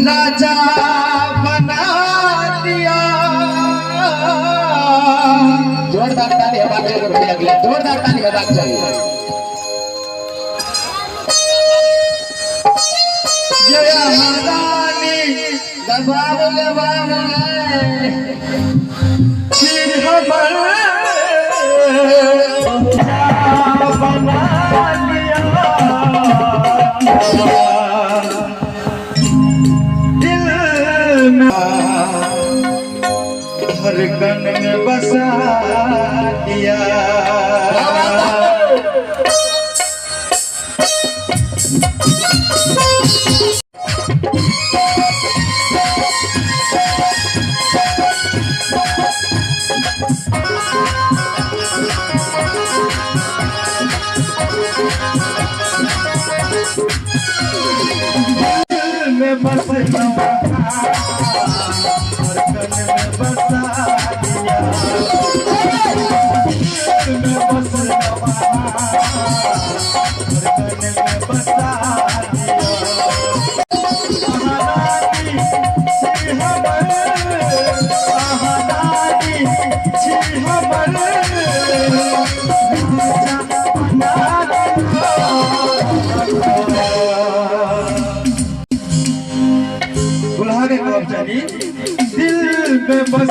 राजा बना दिया। जोरदार ताली हवा चाहिए, जोरदार ताली हवा चाहिए। ये हमारी दबाव लेवान बना दिया। हर कन में बसा दिया। में बस दिल में बस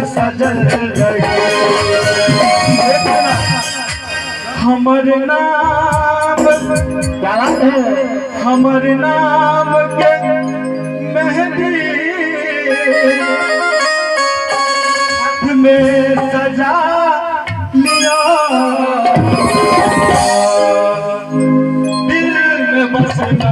सजल हमर नाम हमर नाम के मेहंदी हाथ में सजा लिया। दिल में बसना